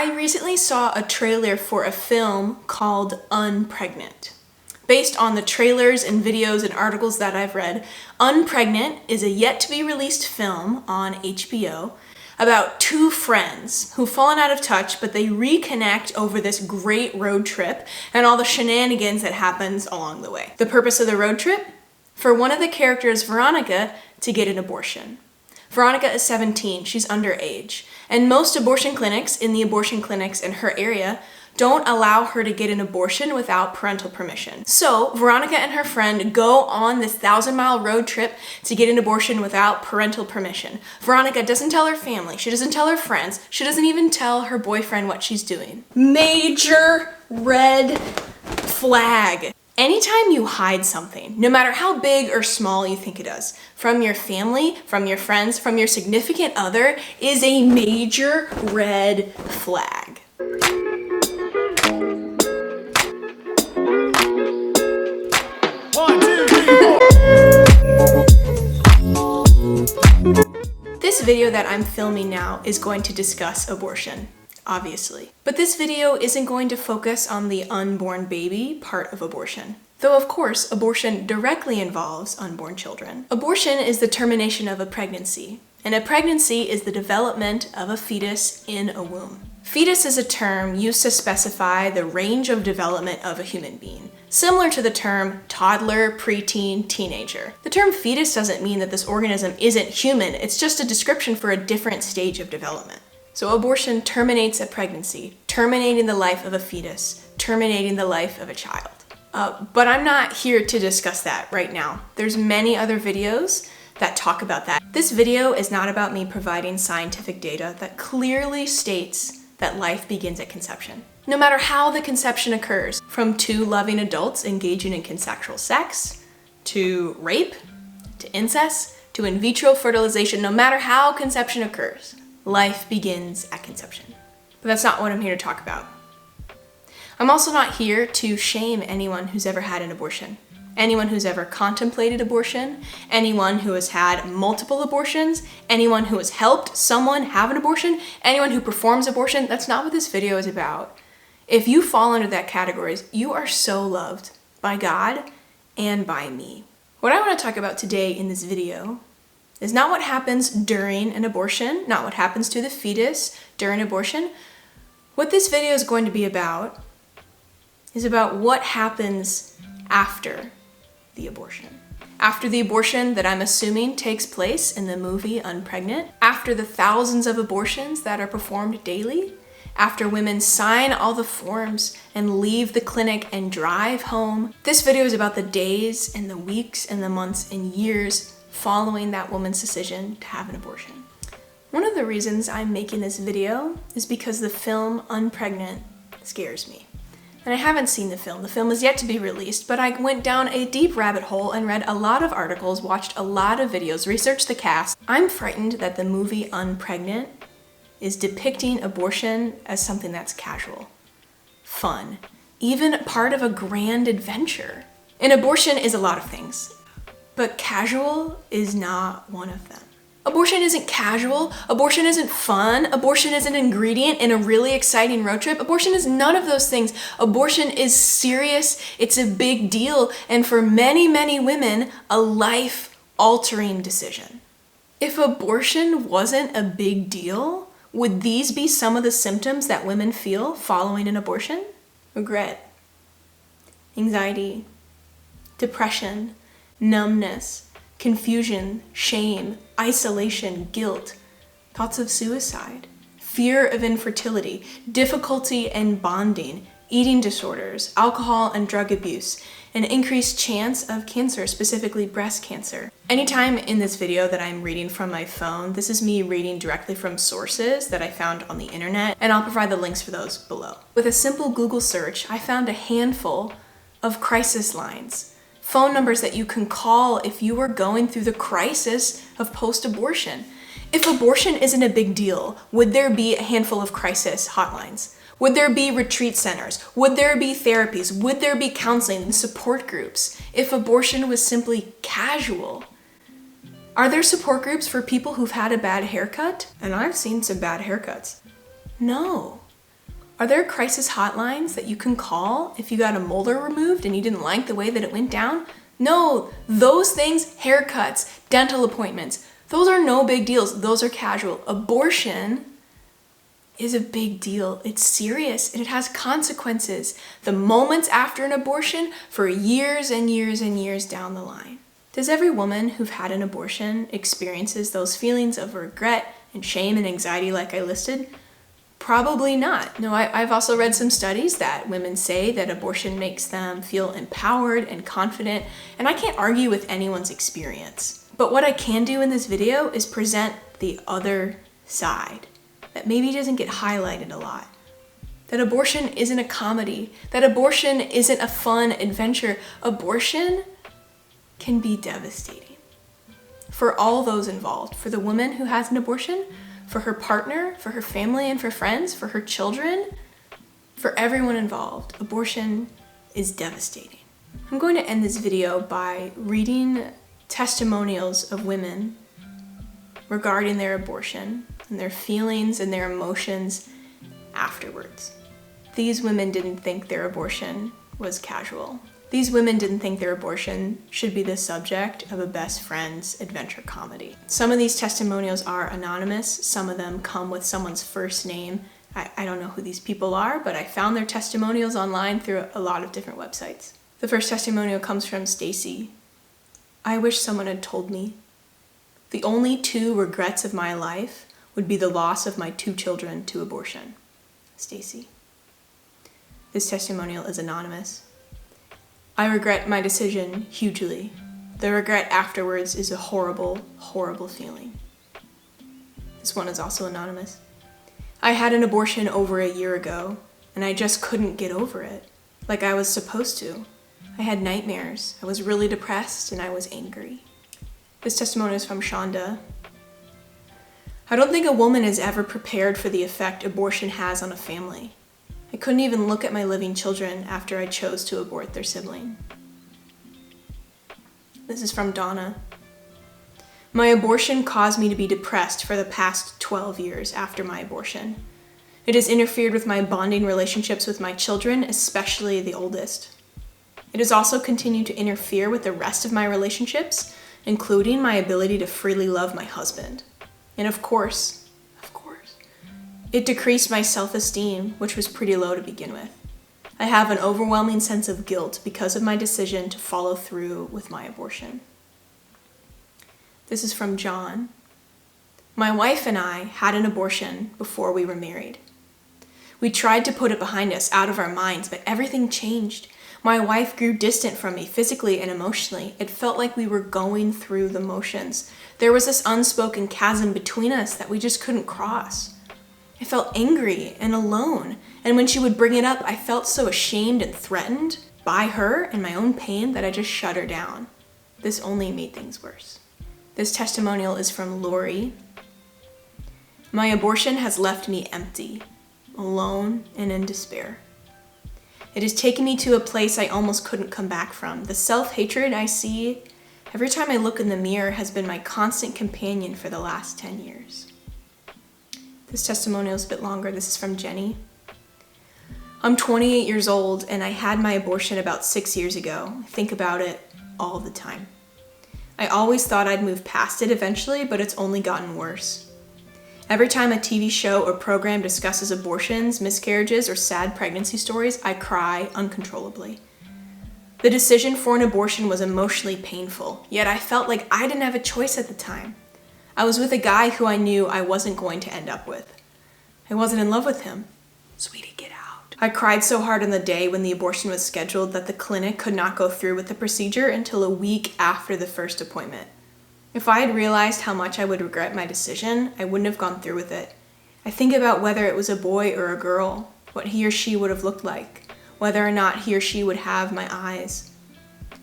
I recently saw a trailer for a film called Unpregnant. Based on the trailers and videos and articles that I've read, Unpregnant is a yet-to-be-released film on HBO about two friends who've fallen out of touch, but they reconnect over this great road trip and all the shenanigans that happens along the way. The purpose of the road trip? For one of the characters, Veronica, to get an abortion. Veronica is 17, she's underage, and most abortion clinics in her area don't allow her to get an abortion without parental permission. So Veronica and her friend go on this 1,000-mile road trip to get an abortion without parental permission. Veronica doesn't tell her family, she doesn't tell her friends, she doesn't even tell her boyfriend what she's doing. Major red flag. Anytime you hide something, no matter how big or small you think it is, from your family, from your friends, from your significant other, is a major red flag. This video that I'm filming now is going to discuss abortion, obviously. But this video isn't going to focus on the unborn baby part of abortion. Though of course, abortion directly involves unborn children. Abortion is the termination of a pregnancy, and a pregnancy is the development of a fetus in a womb. Fetus is a term used to specify the range of development of a human being, similar to the term toddler, preteen, teenager. The term fetus doesn't mean that this organism isn't human, it's just a description for a different stage of development. So abortion terminates a pregnancy, terminating the life of a fetus, terminating the life of a child. But I'm not here to discuss that right now. There's many other videos that talk about that. This video is not about me providing scientific data that clearly states that life begins at conception. No matter how the conception occurs, from two loving adults engaging in consensual sex, to rape, to incest, to in vitro fertilization, no matter how conception occurs, life begins at conception. But that's not what I'm here to talk about. I'm also not here to shame anyone who's ever had an abortion. Anyone who's ever contemplated abortion, anyone who has had multiple abortions, anyone who has helped someone have an abortion, anyone who performs abortion. That's not what this video is about. If you fall under that category, you are so loved by God and by me. What I want to talk about today in this video is not what happens during an abortion, not what happens to the fetus during abortion. What this video is going to be about is about what happens after the abortion. After the abortion that I'm assuming takes place in the movie Unpregnant, after the thousands of abortions that are performed daily, after women sign all the forms and leave the clinic and drive home. This video is about the days and the weeks and the months and years following that woman's decision to have an abortion. One of the reasons I'm making this video is because the film Unpregnant scares me. And I haven't seen the film. The film is yet to be released, but I went down a deep rabbit hole and read a lot of articles, watched a lot of videos, researched the cast. I'm frightened that the movie Unpregnant is depicting abortion as something that's casual, fun, even part of a grand adventure. And abortion is a lot of things, but casual is not one of them. Abortion isn't casual, abortion isn't fun, abortion is an ingredient in a really exciting road trip. Abortion is none of those things. Abortion is serious, it's a big deal, and for many, many women, a life-altering decision. If abortion wasn't a big deal, would these be some of the symptoms that women feel following an abortion? Regret, anxiety, depression, numbness, confusion, shame, isolation, guilt, thoughts of suicide, fear of infertility, difficulty in bonding, eating disorders, alcohol and drug abuse, an increased chance of cancer, specifically breast cancer. Anytime in this video that I'm reading from my phone, this is me reading directly from sources that I found on the internet, and I'll provide the links for those below. With a simple Google search, I found a handful of crisis lines, phone numbers that you can call if you are going through the crisis of post-abortion. If abortion isn't a big deal, would there be a handful of crisis hotlines? Would there be retreat centers? Would there be therapies? Would there be counseling and support groups? If abortion was simply casual, are there support groups for people who've had a bad haircut? And I've seen some bad haircuts. No. Are there crisis hotlines that you can call if you got a molar removed and you didn't like the way that it went down? No, those things, haircuts, dental appointments, those are no big deals. Those are casual. Abortion is a big deal. It's serious and it has consequences. The moments after an abortion for years and years and years down the line. Does every woman who've had an abortion experiences those feelings of regret and shame and anxiety like I listed? Probably not. No, I've also read some studies that women say that abortion makes them feel empowered and confident, and I can't argue with anyone's experience. But what I can do in this video is present the other side that maybe doesn't get highlighted a lot. That abortion isn't a comedy, that abortion isn't a fun adventure. Abortion can be devastating for all those involved, for the woman who has an abortion, for her partner, for her family and for friends, for her children, for everyone involved. Abortion is devastating. I'm going to end this video by reading testimonials of women regarding their abortion and their feelings and their emotions afterwards. These women didn't think their abortion was casual. These women didn't think their abortion should be the subject of a best friend's adventure comedy. Some of these testimonials are anonymous. Some of them come with someone's first name. I don't know who these people are, but I found their testimonials online through a lot of different websites. The first testimonial comes from Stacy. I wish someone had told me. The only 2 regrets of my life would be the loss of my 2 children to abortion. Stacy. This testimonial is anonymous. I regret my decision hugely. The regret afterwards is a horrible, horrible feeling. This one is also anonymous. I had an abortion over a year ago, and I just couldn't get over it, like I was supposed to. I had nightmares, I was really depressed, and I was angry. This testimony is from Shonda. I don't think a woman is ever prepared for the effect abortion has on a family. I couldn't even look at my living children after I chose to abort their sibling. This is from Donna. My abortion caused me to be depressed for the past 12 years after my abortion. It has interfered with my bonding relationships with my children, especially the oldest. It has also continued to interfere with the rest of my relationships, including my ability to freely love my husband. And of course, it decreased my self-esteem, which was pretty low to begin with. I have an overwhelming sense of guilt because of my decision to follow through with my abortion. This is from John. My wife and I had an abortion before we were married. We tried to put it behind us, out of our minds, but everything changed. My wife grew distant from me physically and emotionally. It felt like we were going through the motions. There was this unspoken chasm between us that we just couldn't cross. I felt angry and alone, and when she would bring it up, I felt so ashamed and threatened by her and my own pain that I just shut her down. This only made things worse. This testimonial is from Lori. My abortion has left me empty, alone, and in despair. It has taken me to a place I almost couldn't come back from. The self-hatred I see every time I look in the mirror has been my constant companion for the last 10 years. This testimonial is a bit longer. This is from Jenny. I'm 28 years old and I had my abortion about 6 years ago. I think about it all the time. I always thought I'd move past it eventually, but it's only gotten worse. Every time a TV show or program discusses abortions, miscarriages, or sad pregnancy stories, I cry uncontrollably. The decision for an abortion was emotionally painful, yet I felt like I didn't have a choice at the time. I was with a guy who I knew I wasn't going to end up with. I wasn't in love with him. Sweetie, get out. I cried so hard on the day when the abortion was scheduled that the clinic could not go through with the procedure until a week after the first appointment. If I had realized how much I would regret my decision, I wouldn't have gone through with it. I think about whether it was a boy or a girl, what he or she would have looked like, whether or not he or she would have my eyes.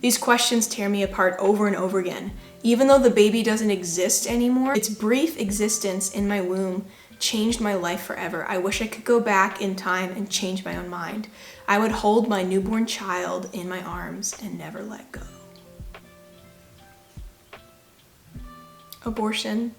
These questions tear me apart over and over again. Even though the baby doesn't exist anymore, its brief existence in my womb changed my life forever. I wish I could go back in time and change my own mind. I would hold my newborn child in my arms and never let go. Abortion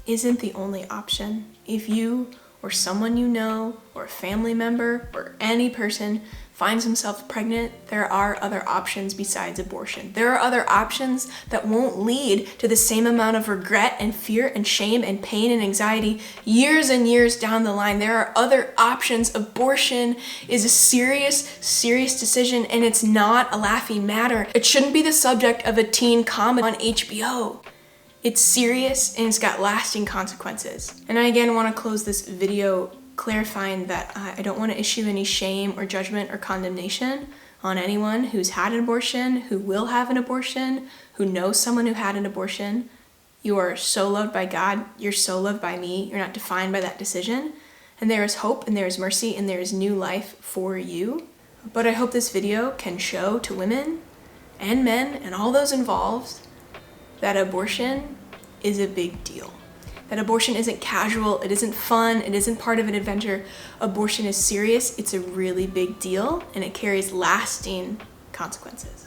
isn't the only option. If you or someone you know, or a family member, or any person finds himself pregnant, there are other options besides abortion. There are other options that won't lead to the same amount of regret and fear and shame and pain and anxiety years and years down the line. There are other options. Abortion is a serious, serious decision, and it's not a laughing matter. It shouldn't be the subject of a teen comedy on HBO. It's serious and it's got lasting consequences. And I again want to close this video clarifying that I don't want to issue any shame or judgment or condemnation on anyone who's had an abortion, who will have an abortion, who knows someone who had an abortion. You are so loved by God. You're so loved by me. You're not defined by that decision. And there is hope and there is mercy and there is new life for you. But I hope this video can show to women and men and all those involved that abortion is a big deal. That abortion isn't casual, it isn't fun, it isn't part of an adventure. Abortion is serious, it's a really big deal, and it carries lasting consequences.